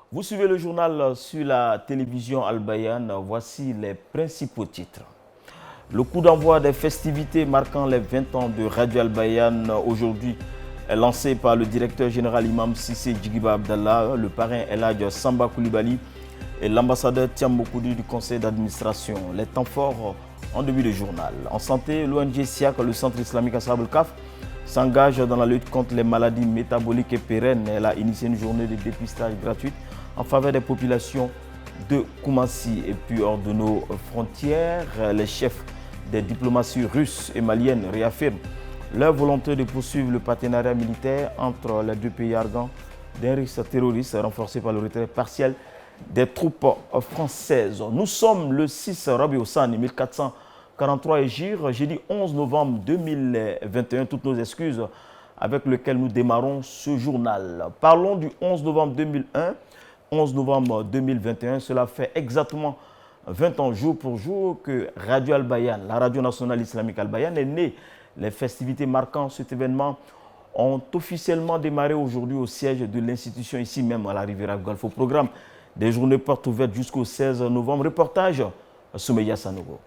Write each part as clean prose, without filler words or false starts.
Vous suivez le journal sur la télévision Al-Bayan. Voici les principaux titres. Le coup d'envoi des festivités marquant les 20 ans de Radio Al-Bayan aujourd'hui est lancé par le directeur général Imam Cissé Djigiba Abdallah, le parrain Eladj Samba Koulibaly et l'ambassadeur Thiam Mokoudi du conseil d'administration. Les temps forts en début de journal. En santé, l'ONG SIAC, le centre islamique Ashab al-Kaf, s'engage dans la lutte contre les maladies métaboliques et pérennes. Elle a initié une journée de dépistage gratuite en faveur des populations de Koumassi. Et puis hors de nos frontières, les chefs des diplomaties russes et maliennes réaffirment leur volonté de poursuivre le partenariat militaire entre les deux pays argants d'un risque terroriste renforcé par le retrait partiel des troupes françaises. Nous sommes le 6 Rabi Ossani 1443 Hégire, jeudi 11 novembre 2021. Toutes nos excuses avec lesquelles nous démarrons ce journal. Parlons du 11 novembre 2001, 11 novembre 2021. Cela fait exactement 20 ans jour pour jour que Radio Al-Bayan, la radio nationale islamique Al-Bayan, est née. Les festivités marquant cet événement ont officiellement démarré aujourd'hui au siège de l'institution, ici même à la Riviera Golfe. Au programme des journées portes ouvertes jusqu'au 16 novembre. Reportage Soumeya Sanogo.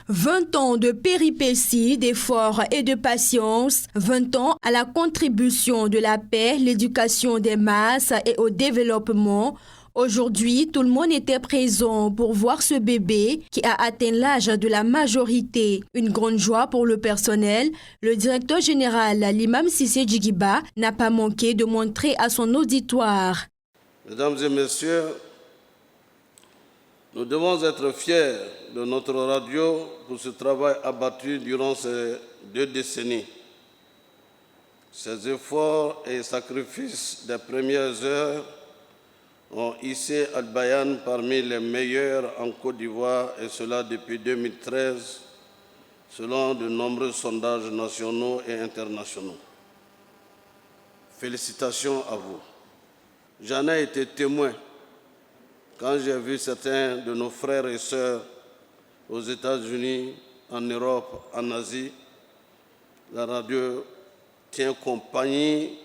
20 ans de péripéties, d'efforts et de patience, 20 ans à la contribution de la paix, l'éducation des masses et au développement. Aujourd'hui, tout le monde était présent pour voir ce bébé qui a atteint l'âge de la majorité. Une grande joie pour le personnel. Le directeur général, l'imam Cissé Djigiba, n'a pas manqué de montrer à son auditoire. Mesdames et messieurs, nous devons être fiers de notre radio pour ce travail abattu durant ces 2 décennies. Ces efforts et sacrifices des premières heures ont hissé Al-Bayan parmi les meilleurs en Côte d'Ivoire, et cela depuis 2013, selon de nombreux sondages nationaux et internationaux. Félicitations à vous. J'en ai été témoin quand j'ai vu certains de nos frères et sœurs aux États-Unis, en Europe, en Asie. La radio tient compagnie,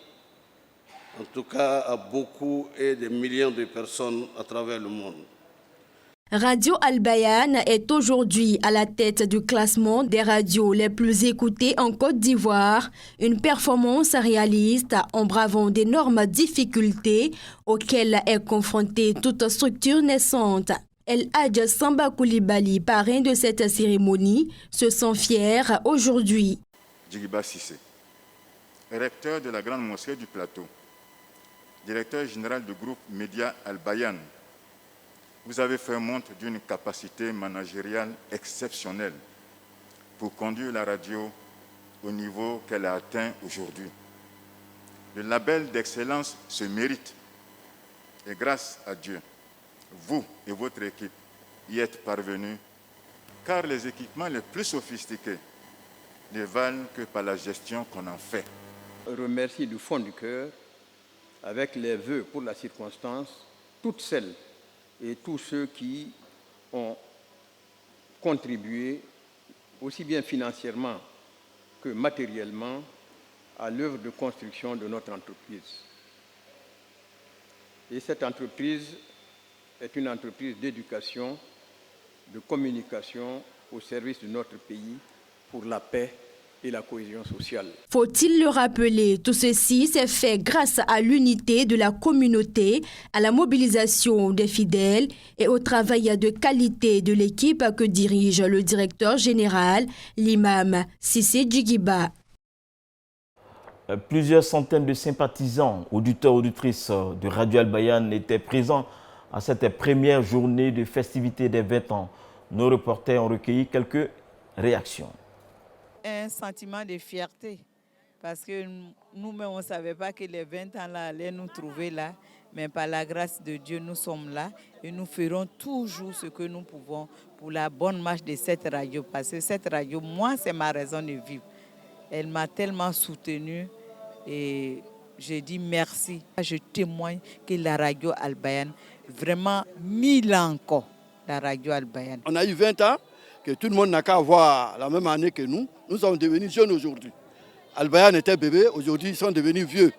en tout cas à beaucoup et des millions de personnes à travers le monde. Radio Al-Bayan est aujourd'hui à la tête du classement des radios les plus écoutées en Côte d'Ivoire, une performance réaliste en bravant d'énormes difficultés auxquelles est confrontée toute structure naissante. Eladj Samba Koulibaly, parrain de cette cérémonie, se sent fier aujourd'hui. Djigiba Cissé, recteur de la Grande Mosquée du Plateau, directeur général du groupe Média Al-Bayan, vous avez fait montre d'une capacité managériale exceptionnelle pour conduire la radio au niveau qu'elle a atteint aujourd'hui. Le label d'excellence se mérite et grâce à Dieu, vous et votre équipe y êtes parvenus, car les équipements les plus sophistiqués ne valent que par la gestion qu'on en fait. Je remercie du fond du cœur, avec les vœux pour la circonstance, toutes celles et tous ceux qui ont contribué, aussi bien financièrement que matériellement, à l'œuvre de construction de notre entreprise. Et cette entreprise est une entreprise d'éducation, de communication au service de notre pays pour la paix et la cohésion sociale. Faut-il le rappeler, tout ceci s'est fait grâce à l'unité de la communauté, à la mobilisation des fidèles et au travail de qualité de l'équipe que dirige le directeur général, l'imam Cissé Djigiba. Plusieurs centaines de sympathisants, auditeurs, auditrices de Radio Al-Bayan étaient présents à cette première journée de festivités des 20 ans. Nos reporters ont recueilli quelques réactions. Un sentiment de fierté parce que nous-mêmes, on ne savait pas que les 20 ans là allaient nous trouver là, mais par la grâce de Dieu, nous sommes là et nous ferons toujours ce que nous pouvons pour la bonne marche de cette radio, parce que cette radio, moi, c'est ma raison de vivre. Elle m'a tellement soutenue et je dis merci. Je témoigne que la radio Al-Bayan, vraiment 1000 ans encore, la radio Al-Bayan. On a eu 20 ans, que tout le monde n'a qu'à avoir la même année que nous. Nous sommes devenus jeunes aujourd'hui. Al-Bayan était bébé, aujourd'hui ils sont devenus vieux.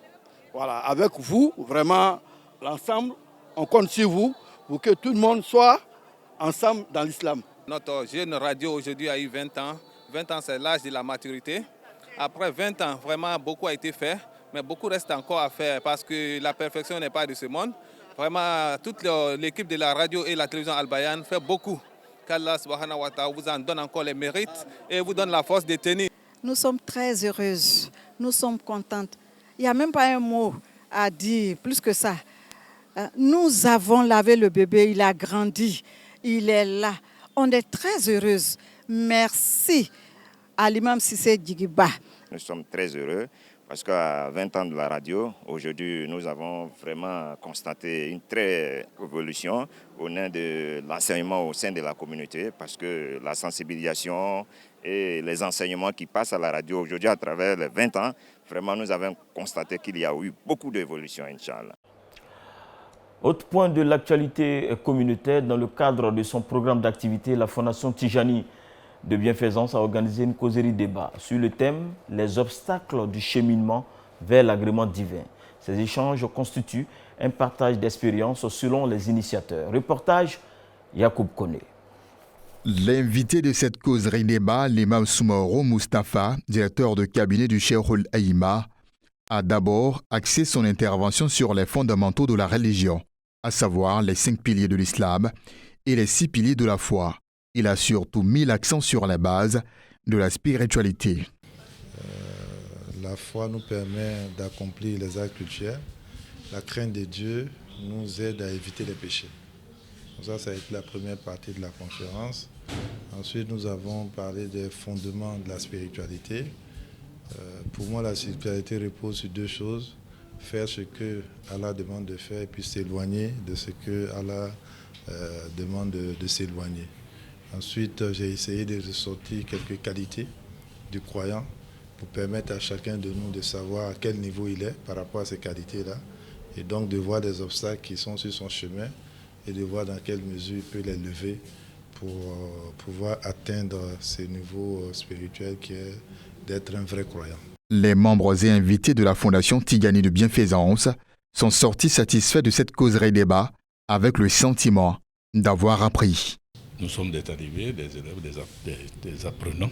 Voilà, avec vous, vraiment, l'ensemble, on compte sur vous pour que tout le monde soit ensemble dans l'islam. Notre jeune radio aujourd'hui a eu 20 ans. 20 ans, c'est l'âge de la maturité. Après 20 ans, vraiment, beaucoup a été fait, mais beaucoup reste encore à faire parce que la perfection n'est pas de ce monde. Vraiment, toute l'équipe de la radio et la télévision Al Bayan fait beaucoup. Qu'Allah subhanahu wa ta'ala vous en donne encore les mérites et vous donne la force de tenir. Nous sommes très heureuses, nous sommes contentes. Il n'y a même pas un mot à dire, plus que ça. Nous avons lavé le bébé, il a grandi, il est là. On est très heureuses. Merci à l'imam Cissé Djigiba. Nous sommes très heureux parce qu'à 20 ans de la radio, aujourd'hui, nous avons vraiment constaté une très évolution au sein de l'enseignement au sein de la communauté parce que la sensibilisation et les enseignements qui passent à la radio aujourd'hui à travers les 20 ans, vraiment nous avons constaté qu'il y a eu beaucoup d'évolution, Inch'Allah. Autre point de l'actualité communautaire, dans le cadre de son programme d'activité, la Fondation Tijani de Bienfaisance a organisé une causerie débat sur le thème « Les obstacles du cheminement vers l'agrément divin ». Ces échanges constituent un partage d'expériences selon les initiateurs. Reportage Yacoub Koné. L'invité de cette causerie débat, l'imam Soumaoro Mustafa, directeur de cabinet du Cheikh Aïma, a d'abord axé son intervention sur les fondamentaux de la religion, à savoir les 5 piliers de l'islam et les 6 piliers de la foi. Il a surtout mis l'accent sur la base de la spiritualité. La foi nous permet d'accomplir les actes cultuels. La crainte de Dieu nous aide à éviter les péchés. Donc ça a été la première partie de la conférence. Ensuite, nous avons parlé des fondements de la spiritualité. Pour moi, la spiritualité repose sur 2 choses. Faire ce que Allah demande de faire et puis s'éloigner de ce que Allah demande de s'éloigner. Ensuite, j'ai essayé de ressortir quelques qualités du croyant pour permettre à chacun de nous de savoir à quel niveau il est par rapport à ces qualités-là et donc de voir des obstacles qui sont sur son chemin et de voir dans quelle mesure il peut les lever pour pouvoir atteindre ce niveau spirituel qui est d'être un vrai croyant. Les membres et invités de la Fondation Tigani de Bienfaisance sont sortis satisfaits de cette causerie débat avec le sentiment d'avoir appris. Nous sommes des talibés, des élèves, des apprenants.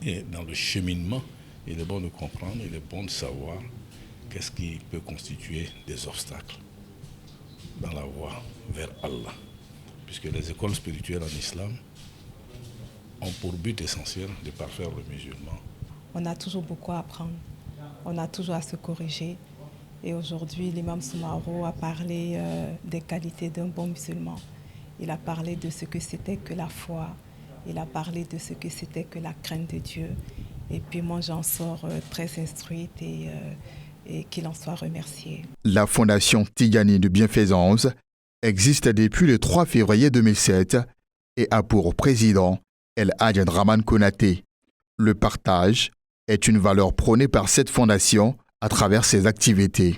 Et dans le cheminement, il est bon de comprendre, il est bon de savoir qu'est-ce qui peut constituer des obstacles dans la voie vers Allah. Puisque les écoles spirituelles en islam ont pour but essentiel de parfaire le musulman. On a toujours beaucoup à apprendre, on a toujours à se corriger. Et aujourd'hui, l'imam Soumaoro a parlé des qualités d'un bon musulman. Il a parlé de ce que c'était que la foi. Il a parlé de ce que c'était que la crainte de Dieu. Et puis moi, j'en sors très instruite et qu'il en soit remercié. La Fondation Tigani de Bienfaisance existe depuis le 3 février 2007 et a pour président El Hadj Draman Konaté. Le partage est une valeur prônée par cette fondation à travers ses activités.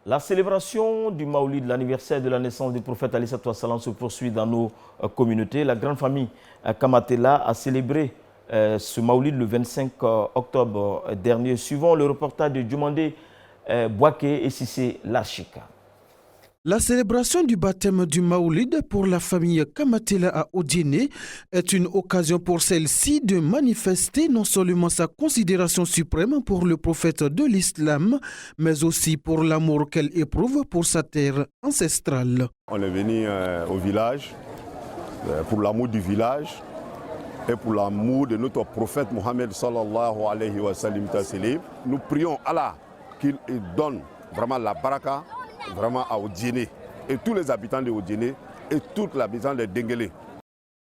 La célébration du Maoulid, l'anniversaire de la naissance du prophète Ali Satou Wassalam, se poursuit dans nos communautés. La grande famille Kamatela a célébré ce Maoulid le 25 octobre dernier. Suivant le reportage de Djumandé Bouaké et Sissé Lachika. La célébration du baptême du Maoulid pour la famille Kamatela à Odiéné est une occasion pour celle-ci de manifester non seulement sa considération suprême pour le prophète de l'islam, mais aussi pour l'amour qu'elle éprouve pour sa terre ancestrale. On est venu au village pour l'amour du village et pour l'amour de notre prophète Mohammed sallallahu alayhi wa sallam. Nous prions Allah qu'il donne vraiment la baraka vraiment à Odiéné et tous les habitants de Odiéné et toute l'habitant de Denguélé.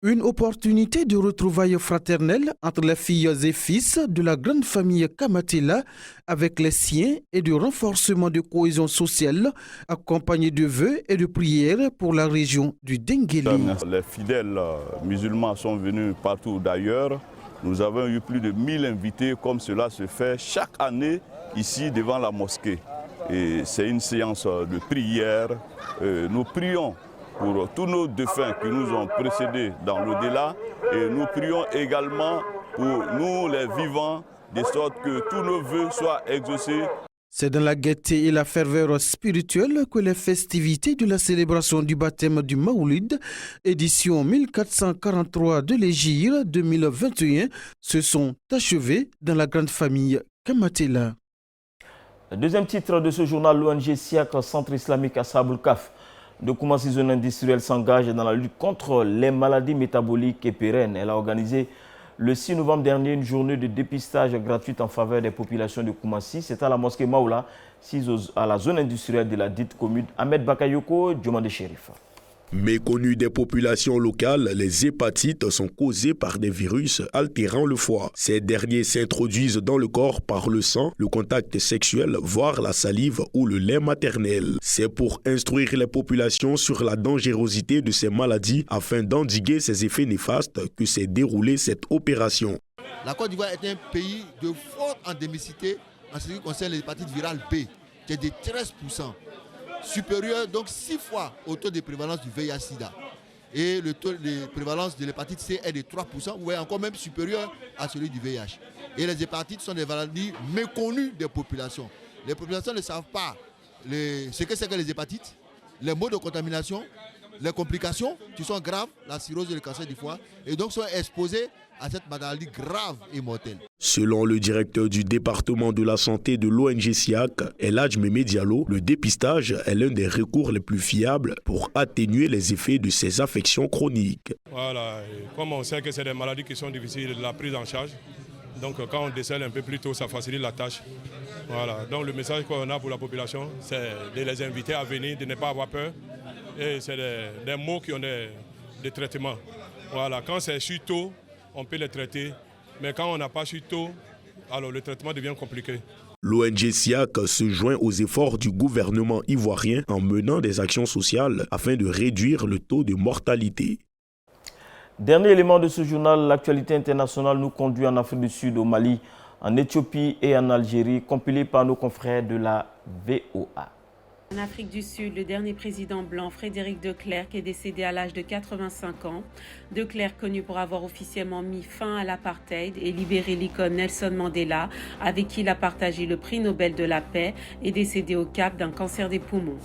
Une opportunité de retrouvailles fraternelles entre les filles et fils de la grande famille Kamatela avec les siens et de renforcement de cohésion sociale accompagné de vœux et de prières pour la région du Denguélé. Les fidèles musulmans sont venus partout d'ailleurs. Nous avons eu plus de 1000 invités comme cela se fait chaque année ici devant la mosquée. Et c'est une séance de prière. Nous prions pour tous nos défunts qui nous ont précédés dans l'au-delà. Et nous prions également pour nous les vivants, de sorte que tous nos vœux soient exaucés. C'est dans la gaieté et la ferveur spirituelle que les festivités de la célébration du baptême du Maoulid, édition 1443 de l'Hégire 2021, se sont achevées dans la grande famille Kamatela. Le deuxième titre de ce journal, l'ONG SIAC, Centre islamique Ashabul Kaf de Koumassi zone industrielle, s'engage dans la lutte contre les maladies métaboliques et pérennes. Elle a organisé le 6 novembre dernier une journée de dépistage gratuite en faveur des populations de Koumassi. C'est à la mosquée Maoula, à la zone industrielle de la dite commune. Ahmed Bakayoko, Djomande Chérif. Méconnus des populations locales, les hépatites sont causées par des virus altérant le foie. Ces derniers s'introduisent dans le corps par le sang, le contact sexuel, voire la salive ou le lait maternel. C'est pour instruire les populations sur la dangerosité de ces maladies afin d'endiguer ces effets néfastes que s'est déroulée cette opération. La Côte d'Ivoire est un pays de forte endémicité en ce qui concerne l'hépatite virale B, qui est de 13%. Supérieur donc 6 fois au taux de prévalence du VIH-Sida. Et le taux de prévalence de l'hépatite C est de 3%, vous voyez, encore même supérieur à celui du VIH. Et les hépatites sont des maladies méconnues des populations. Les populations ne savent pas ce que c'est que les hépatites, les modes de contamination, les complications qui sont graves, la cirrhose et le cancer du foie, et donc sont exposés à cette maladie grave et mortelle. Selon le directeur du département de la santé de l'ONG SIAC, El Hadj Meme Diallo, le dépistage est l'un des recours les plus fiables pour atténuer les effets de ces affections chroniques. Voilà, comme on sait que c'est des maladies qui sont difficiles de la prise en charge, donc quand on décèle un peu plus tôt, ça facilite la tâche. Voilà, donc le message qu'on a pour la population, c'est de les inviter à venir, de ne pas avoir peur. Et c'est des mots qui ont des traitements. Voilà, quand c'est su tôt, on peut les traiter. Mais quand on n'a pas su tôt, alors le traitement devient compliqué. L'ONG SIAC se joint aux efforts du gouvernement ivoirien en menant des actions sociales afin de réduire le taux de mortalité. Dernier élément de ce journal, l'actualité internationale nous conduit en Afrique du Sud, au Mali, en Éthiopie et en Algérie, compilé par nos confrères de la VOA. En Afrique du Sud, le dernier président blanc, Frédéric de Klerk, est décédé à l'âge de 85 ans. De Klerk, connu pour avoir officiellement mis fin à l'apartheid et libéré l'icône Nelson Mandela, avec qui il a partagé le prix Nobel de la paix, est décédé au Cap d'un cancer des poumons.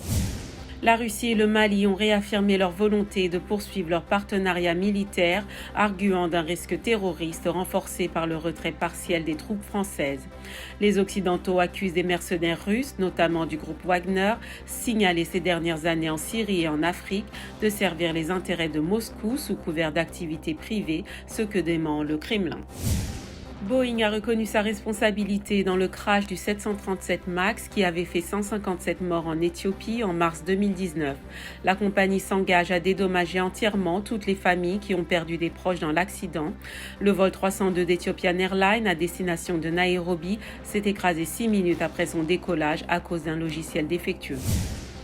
La Russie et le Mali ont réaffirmé leur volonté de poursuivre leur partenariat militaire, arguant d'un risque terroriste renforcé par le retrait partiel des troupes françaises. Les Occidentaux accusent des mercenaires russes, notamment du groupe Wagner, signalés ces dernières années en Syrie et en Afrique, de servir les intérêts de Moscou sous couvert d'activités privées, ce que dément le Kremlin. Boeing a reconnu sa responsabilité dans le crash du 737 MAX qui avait fait 157 morts en Éthiopie en mars 2019. La compagnie s'engage à dédommager entièrement toutes les familles qui ont perdu des proches dans l'accident. Le vol 302 d'Ethiopian Airlines à destination de Nairobi s'est écrasé 6 minutes après son décollage à cause d'un logiciel défectueux.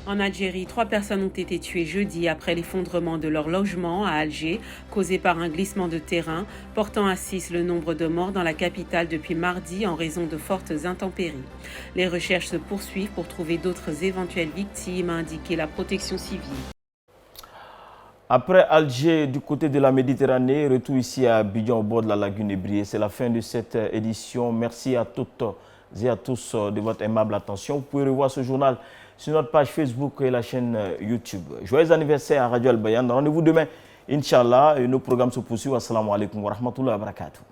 En Algérie, 3 personnes ont été tuées jeudi après l'effondrement de leur logement à Alger, causé par un glissement de terrain, portant à 6 le nombre de morts dans la capitale depuis mardi en raison de fortes intempéries. Les recherches se poursuivent pour trouver d'autres éventuelles victimes, a indiqué la protection civile. Après Alger, du côté de la Méditerranée, retour ici à Abidjan au bord de la lagune Ébriée. C'est la fin de cette édition. Merci à toutes et à tous de votre aimable attention. Vous pouvez revoir ce journal sur notre page Facebook et la chaîne YouTube. Joyeux anniversaire à Radio Al Bayan. Rendez-vous demain, Inch'Allah. Et nos programmes se poursuivent. Assalamu alaikum wa rahmatullahi wa barakatuh.